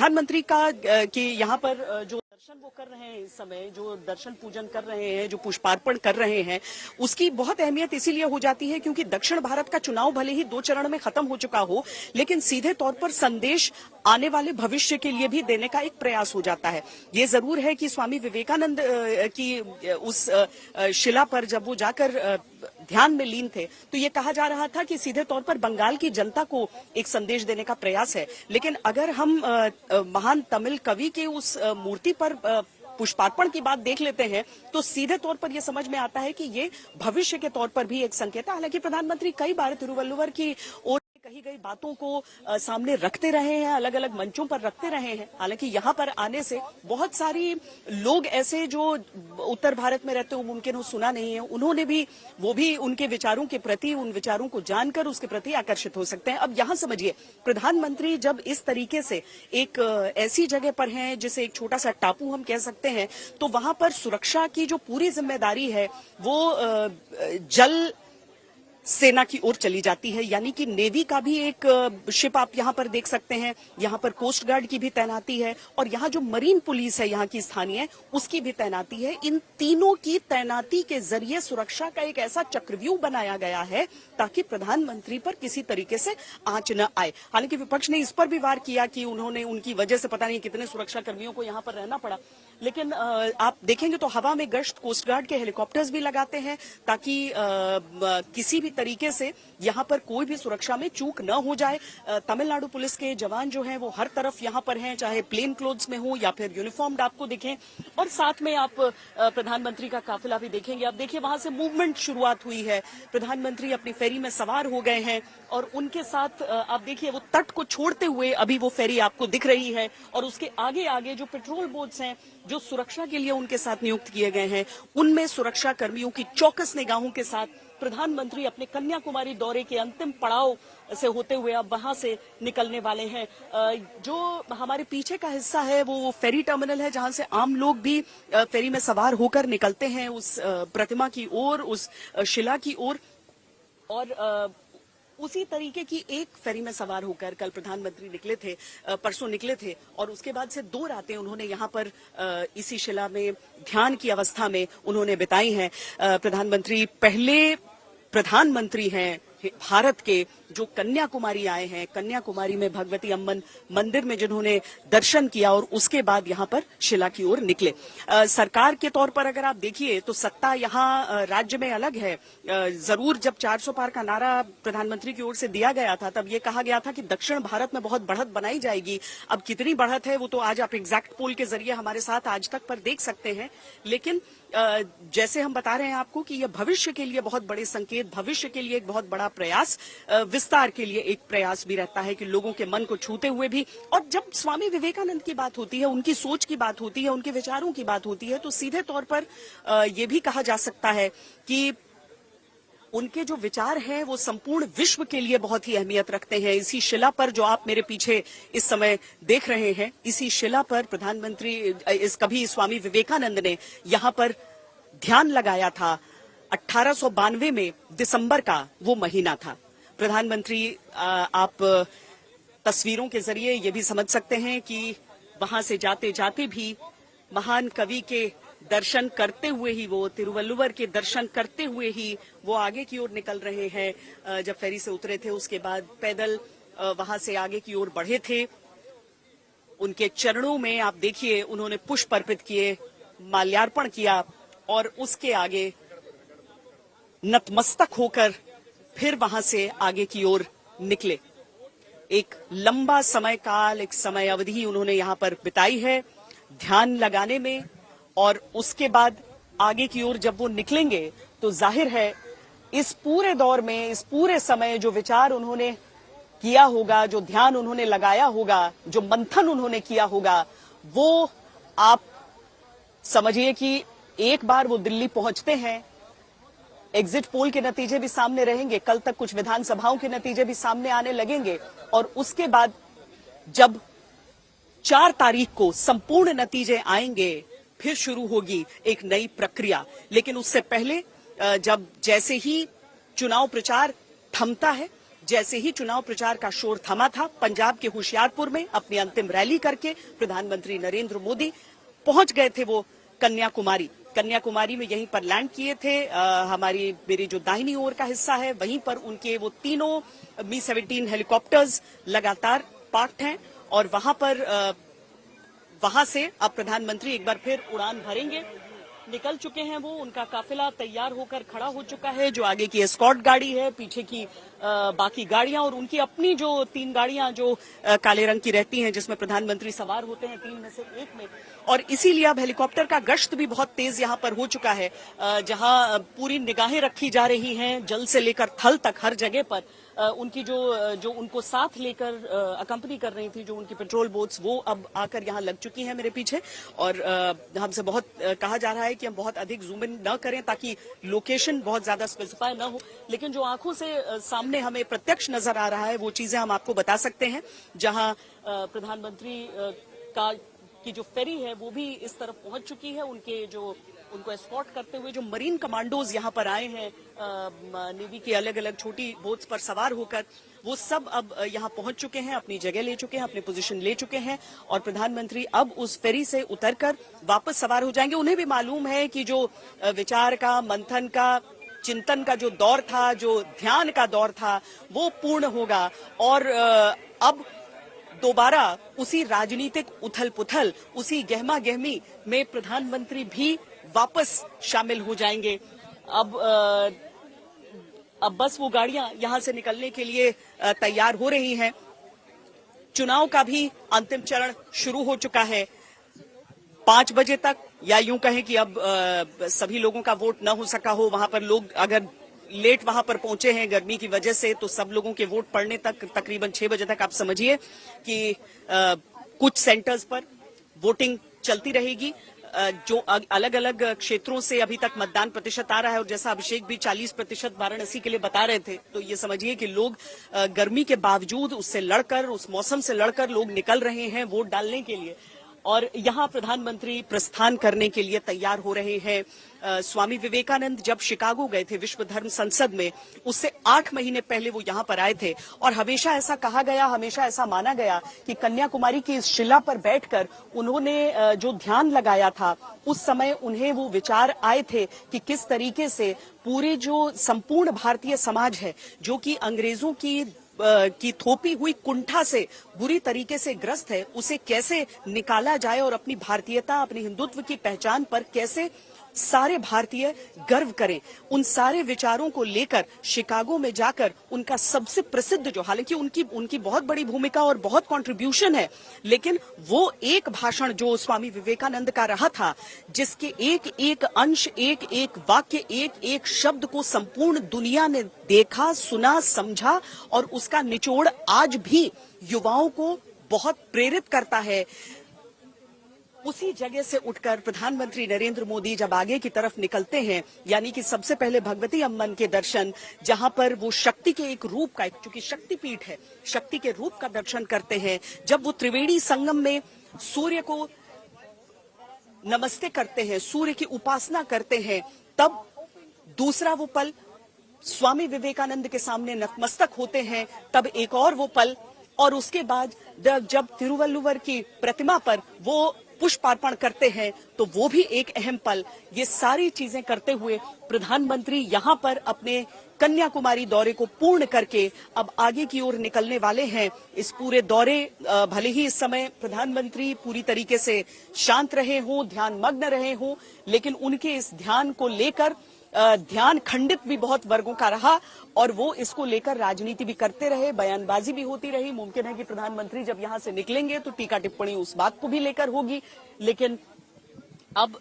प्रधानमंत्री का कि यहाँ पर जो दर्शन वो कर रहे हैं, इस समय जो दर्शन पूजन कर रहे हैं, जो पुष्पार्पण कर रहे हैं, उसकी बहुत अहमियत इसीलिए हो जाती है क्योंकि दक्षिण भारत का चुनाव भले ही 2 चरण में खत्म हो चुका हो, लेकिन सीधे तौर पर संदेश आने वाले भविष्य के लिए भी देने का एक प्रयास हो जाता है। ये जरूर है कि स्वामी विवेकानंद की उस शिला पर जब वो जाकर ध्यान में लीन थे तो ये कहा जा रहा था कि सीधे तौर पर बंगाल की जनता को एक संदेश देने का प्रयास है। लेकिन अगर हम महान तमिल कवि के उस मूर्ति पर पुष्पार्पण की बात देख लेते हैं तो सीधे तौर पर यह समझ में आता है कि ये भविष्य के तौर पर भी एक संकेत है। हालांकि प्रधानमंत्री कई बार तिरुवल्लुवर की ओर कही गई बातों को सामने रखते रहे हैं, अलग अलग मंचों पर रखते रहे हैं। हालांकि यहाँ पर आने से बहुत सारी लोग ऐसे जो उत्तर भारत में रहते हो मुमकिन हो सुना नहीं है, उन्होंने भी वो भी उनके विचारों के प्रति, उन विचारों को जानकर उसके प्रति आकर्षित हो सकते हैं। अब यहाँ समझिए, प्रधानमंत्री जब इस तरीके से एक ऐसी जगह पर हैं जिसे एक छोटा सा टापू हम कह सकते हैं, तो वहां पर सुरक्षा की जो पूरी जिम्मेदारी है वो जल सेना की ओर चली जाती है। यानी कि नेवी का भी एक शिप आप यहां पर देख सकते हैं, यहां पर कोस्ट गार्ड की भी तैनाती है और यहां जो मरीन पुलिस है यहाँ की स्थानीय, उसकी भी तैनाती है। इन तीनों की तैनाती के जरिए सुरक्षा का एक ऐसा चक्रव्यूह बनाया गया है ताकि प्रधानमंत्री पर किसी तरीके से आंच न आए। हालांकि विपक्ष ने इस पर भी वार किया कि उन्होंने उनकी वजह से पता नहीं कितने सुरक्षा कर्मियों को यहाँ पर रहना पड़ा, लेकिन आप देखेंगे तो हवा में गश्त कोस्ट गार्ड के हेलीकॉप्टर्स भी लगाते हैं ताकि किसी भी तरीके से यहाँ पर कोई भी सुरक्षा में चूक न हो जाए। तमिलनाडु पुलिस के जवान जो हैं वो हर तरफ यहाँ पर हैं, चाहे प्लेन क्लोथ्स में हो या फिर यूनिफॉर्म्ड आपको दिखें, और साथ में आप प्रधानमंत्री का काफिला भी देखेंगे। आप देखिए वहां से मूवमेंट शुरुआत हुई है, प्रधानमंत्री अपनी फेरी में सवार हो गए हैं और उनके साथ आप देखिए वो तट को छोड़ते हुए अभी वो फेरी आपको दिख रही है और उसके आगे आगे जो पेट्रोल बोट्स हैं जो सुरक्षा के लिए उनके साथ नियुक्त किए गए हैं, उनमें सुरक्षा कर्मियों की चौकस निगाहों के साथ प्रधानमंत्री अपने कन्याकुमारी दौरे के अंतिम पड़ाव से होते हुए अब वहां से निकलने वाले हैं। जो हमारे पीछे का हिस्सा है वो फेरी टर्मिनल है जहां से आम लोग भी फेरी में सवार होकर निकलते हैं उस प्रतिमा की ओर, उस शिला की ओर। और उसी तरीके की एक फेरी में सवार होकर कल प्रधानमंत्री निकले थे, परसों निकले थे, और उसके बाद से 2 रातें उन्होंने यहाँ पर इसी शिला में ध्यान की अवस्था में उन्होंने बिताई हैं। प्रधानमंत्री पहले प्रधानमंत्री हैं भारत के जो कन्याकुमारी आए हैं, कन्याकुमारी में भगवती अम्मन मंदिर में जिन्होंने दर्शन किया और उसके बाद यहाँ पर शिला की ओर निकले। सरकार के तौर पर अगर आप देखिए तो सत्ता यहाँ राज्य में अलग है। जरूर जब 400 पार का नारा प्रधानमंत्री की ओर से दिया गया था तब ये कहा गया था कि दक्षिण भारत में बहुत बढ़त बनाई जाएगी। अब कितनी बढ़त है वो तो आज आप एग्जैक्ट पोल के जरिए हमारे साथ आज तक पर देख सकते हैं, लेकिन जैसे हम बता रहे हैं आपको कि यह भविष्य के लिए बहुत बड़े संकेत, भविष्य के लिए एक बहुत बड़ा प्रयास, विस्तार के लिए एक प्रयास भी रहता है कि लोगों के मन को छूते हुए भी। और जब स्वामी विवेकानंद की बात होती है, उनकी सोच की बात होती है, उनके विचारों की बात होती है, तो सीधे तौर पर यह भी कहा जा सकता है कि उनके जो विचार हैं वो संपूर्ण विश्व के लिए बहुत ही अहमियत रखते हैं। इसी शिला पर जो आप मेरे पीछे इस समय देख रहे हैं, इसी शिला पर प्रधानमंत्री कभी स्वामी विवेकानंद ने यहाँ पर ध्यान लगाया था। 1892 में दिसंबर का वो महीना था। प्रधानमंत्री आप तस्वीरों के जरिए ये भी समझ सकते हैं कि वहां से जाते जाते भी महान कवि के दर्शन करते हुए ही, वो तिरुवल्लुवर के दर्शन करते हुए ही वो आगे की ओर निकल रहे हैं। जब फेरी से उतरे थे उसके बाद पैदल वहां से आगे की ओर बढ़े थे। उनके चरणों में आप देखिए उन्होंने पुष्प अर्पित किए, माल्यार्पण किया और उसके आगे नतमस्तक होकर फिर वहां से आगे की ओर निकले। एक लंबा समय काल, एक समय अवधि उन्होंने यहाँ पर बिताई है ध्यान लगाने में, और उसके बाद आगे की ओर जब वो निकलेंगे तो जाहिर है इस पूरे दौर में, इस पूरे समय जो विचार उन्होंने किया होगा, जो ध्यान उन्होंने लगाया होगा, जो मंथन उन्होंने किया होगा, वो आप समझिए कि एक बार वो दिल्ली पहुंचते हैं, एग्जिट पोल के नतीजे भी सामने रहेंगे, कल तक कुछ विधानसभाओं के नतीजे भी सामने आने लगेंगे, और उसके बाद जब 4 तारीख को संपूर्ण नतीजे आएंगे फिर शुरू होगी एक नई प्रक्रिया। लेकिन उससे पहले जब जैसे ही चुनाव प्रचार थमता है, जैसे ही चुनाव प्रचार का शोर थमा था, पंजाब के होशियारपुर में अपनी अंतिम रैली करके प्रधानमंत्री नरेंद्र मोदी पहुंच गए थे वो कन्याकुमारी में यहीं पर लैंड किए थे। मेरी जो दाहिनी ओर का हिस्सा है वहीं पर उनके वो तीनों Mi-17 हेलीकॉप्टर्स लगातार पार्क्ड हैं और वहां से अब प्रधानमंत्री एक बार फिर उड़ान भरेंगे। निकल चुके हैं वो, उनका काफिला तैयार होकर खड़ा हो चुका है। जो आगे की एस्कॉर्ट गाड़ी है, पीछे की बाकी गाड़ियां और उनकी अपनी जो 3 गाड़ियां जो काले रंग की रहती हैं, जिसमें प्रधानमंत्री सवार होते हैं 3 में से 1 में। और इसीलिए अब हेलीकॉप्टर का गश्त भी बहुत तेज यहां पर हो चुका है, जहां पूरी निगाहें रखी जा रही हैं जल से लेकर थल तक हर जगह पर। उनकी जो उनको साथ लेकर अकंपनी कर रही थी, जो उनकी पेट्रोल बोट्स, वो अब आकर यहाँ लग चुकी हैं मेरे पीछे। और हमसे बहुत कहा जा रहा है कि हम बहुत अधिक जूम इन न करें ताकि लोकेशन बहुत ज्यादा स्पेसिफाई न हो, लेकिन जो आंखों से सामने हमें प्रत्यक्ष नजर आ रहा है वो चीजें हम आपको बता सकते हैं। जहां प्रधानमंत्री की जो फेरी है वो भी इस तरफ पहुंच चुकी है। उनको एस्कॉर्ट करते हुए जो मरीन कमांडोज यहाँ पर आए हैं नेवी की अलग अलग छोटी बोट्स पर सवार होकर, वो सब अब यहाँ पहुंच चुके हैं, अपनी जगह ले चुके हैं, अपनी पोजीशन ले चुके हैं। और प्रधानमंत्री अब उस फेरी से उतरकर वापस सवार हो जाएंगे। उन्हें भी मालूम है कि जो विचार का, मंथन का, चिंतन का जो दौर था, जो ध्यान का दौर था, वो पूर्ण होगा। और अब दोबारा उसी राजनीतिक उथल पुथल, उसी गहमा गहमी में प्रधानमंत्री भी वापस शामिल हो जाएंगे। अब बस वो गाड़ियां यहां से निकलने के लिए तैयार हो रही हैं। चुनाव का भी अंतिम चरण शुरू हो चुका है। 5 बजे तक, या यूं कहें कि अब सभी लोगों का वोट न हो सका हो, वहां पर लोग अगर लेट वहां पर पहुंचे हैं गर्मी की वजह से, तो सब लोगों के वोट पड़ने तक तकरीबन 6 बजे तक आप समझिए कि कुछ सेंटर्स पर वोटिंग चलती रहेगी। जो अलग अलग क्षेत्रों से अभी तक मतदान प्रतिशत आ रहा है, और जैसा अभिषेक भी 40% वाराणसी के लिए बता रहे थे, तो ये समझिए कि लोग गर्मी के बावजूद उससे लड़कर, उस मौसम से लड़कर लोग निकल रहे हैं वोट डालने के लिए। और यहाँ प्रधानमंत्री प्रस्थान करने के लिए तैयार हो रहे हैं। स्वामी विवेकानंद जब शिकागो गए थे विश्व धर्म संसद में, उससे 8 महीने पहले वो यहाँ पर आए थे। और हमेशा ऐसा कहा गया, हमेशा ऐसा माना गया कि कन्याकुमारी की इस शिला पर बैठकर उन्होंने जो ध्यान लगाया था, उस समय उन्हें वो विचार आए थे कि किस तरीके से पूरे जो संपूर्ण भारतीय समाज है, जो कि अंग्रेजों की थोपी हुई कुंठा से बुरी तरीके से ग्रस्त है, उसे कैसे निकाला जाए और अपनी भारतीयता, अपनी हिंदुत्व की पहचान पर कैसे सारे भारतीय गर्व करें। उन सारे विचारों को लेकर शिकागो में जाकर उनका सबसे प्रसिद्ध, जो हालांकि उनकी बहुत बड़ी भूमिका और बहुत कंट्रीब्यूशन है, लेकिन वो एक भाषण जो स्वामी विवेकानंद का रहा था, जिसके एक एक अंश, एक एक वाक्य, एक एक शब्द को संपूर्ण दुनिया ने देखा, सुना, समझा, और उसका निचोड़ आज भी युवाओं को बहुत प्रेरित करता है। उसी जगह से उठकर प्रधानमंत्री नरेंद्र मोदी जब आगे की तरफ निकलते हैं, यानी कि सबसे पहले भगवती अम्मन के दर्शन, जहां पर वो शक्ति के एक रूप का, चूंकि शक्तिपीठ है, शक्ति के रूप का दर्शन करते हैं। जब वो त्रिवेणी संगम में सूर्य को नमस्ते करते हैं, सूर्य की उपासना करते हैं, तब दूसरा वो पल स्वामी विवेकानंद के सामने नतमस्तक होते हैं, तब एक और वो पल, और उसके बाद जब तिरुवल्लुवर की प्रतिमा पर वो पुष्पार्पण करते हैं, तो वो भी एक अहम पल। ये सारी चीजें करते हुए प्रधानमंत्री यहां पर अपने कन्याकुमारी दौरे को पूर्ण करके अब आगे की ओर निकलने वाले हैं। इस पूरे दौरे, भले ही इस समय प्रधानमंत्री पूरी तरीके से शांत रहे हों, ध्यान मग्न रहे हों, लेकिन उनके इस ध्यान को लेकर ध्यान खंडित भी बहुत वर्गों का रहा, और वो इसको लेकर राजनीति भी करते रहे, बयानबाजी भी होती रही। मुमकिन है कि प्रधानमंत्री जब यहां से निकलेंगे तो टीका टिप्पणी उस बात को भी लेकर होगी, लेकिन अब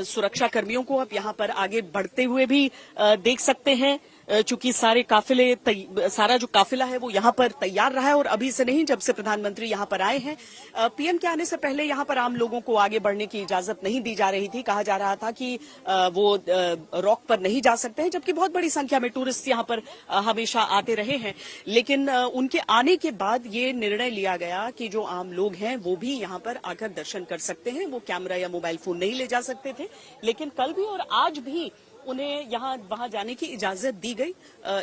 सुरक्षा कर्मियों को अब यहां पर आगे बढ़ते हुए भी देख सकते हैं। चूंकि सारा जो काफिला है वो यहाँ पर तैयार रहा है, और अभी से नहीं, जब से प्रधानमंत्री यहाँ पर आए हैं। पीएम के आने से पहले यहाँ पर आम लोगों को आगे बढ़ने की इजाजत नहीं दी जा रही थी। कहा जा रहा था कि वो रॉक पर नहीं जा सकते हैं, जबकि बहुत बड़ी संख्या में टूरिस्ट यहाँ पर हमेशा आते रहे हैं। लेकिन उनके आने के बाद ये निर्णय लिया गया कि जो आम लोग हैं वो भी यहाँ पर आकर दर्शन कर सकते हैं। वो कैमरा या मोबाइल फोन नहीं ले जा सकते थे, लेकिन कल भी और आज भी उन्हें यहाँ वहां जाने की इजाजत दी गई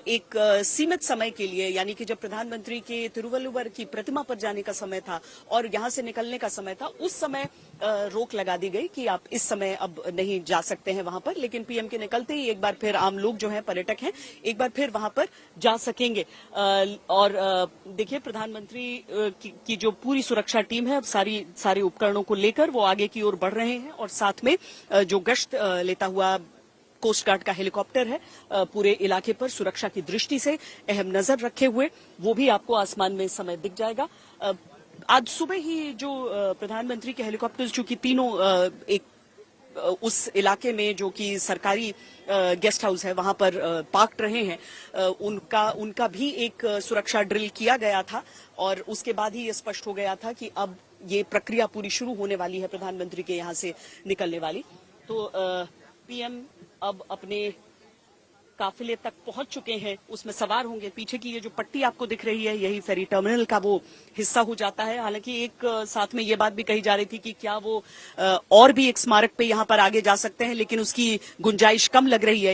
एक सीमित समय के लिए, यानी कि जब प्रधानमंत्री के तिरुवल्लुवर की प्रतिमा पर जाने का समय था और यहाँ से निकलने का समय था, उस समय रोक लगा दी गई कि आप इस समय अब नहीं जा सकते हैं वहां पर। लेकिन पीएम के निकलते ही एक बार फिर आम लोग जो हैं, पर्यटक हैं, एक बार फिर वहां पर जा सकेंगे। और देखिए, प्रधानमंत्री की जो पूरी सुरक्षा टीम है, अब सारे उपकरणों को लेकर वो आगे की ओर बढ़ रहे हैं और साथ में जो गश्त लेता हुआ कोस्ट गार्ड का हेलीकॉप्टर है, पूरे इलाके पर सुरक्षा की दृष्टि से अहम नजर रखे हुए, वो भी आपको आसमान में इस समय दिख जाएगा। आज सुबह ही जो प्रधानमंत्री के हेलीकॉप्टर, चूंकि तीनों एक उस इलाके में जो कि सरकारी गेस्ट हाउस है वहां पर पार्क्ड रहे हैं, उनका भी एक सुरक्षा ड्रिल किया गया था और उसके बाद ही ये स्पष्ट हो गया था कि अब ये प्रक्रिया पूरी शुरू होने वाली है प्रधानमंत्री के यहां से निकलने वाली। तो पीएम अब अपने काफिले तक पहुंच चुके हैं, उसमें सवार होंगे। पीछे की ये जो पट्टी आपको दिख रही है, यही फेरी टर्मिनल का वो हिस्सा हो जाता है। हालांकि एक साथ में ये बात भी कही जा रही थी कि क्या वो और भी एक स्मारक पे यहाँ पर आगे जा सकते हैं, लेकिन उसकी गुंजाइश कम लग रही है।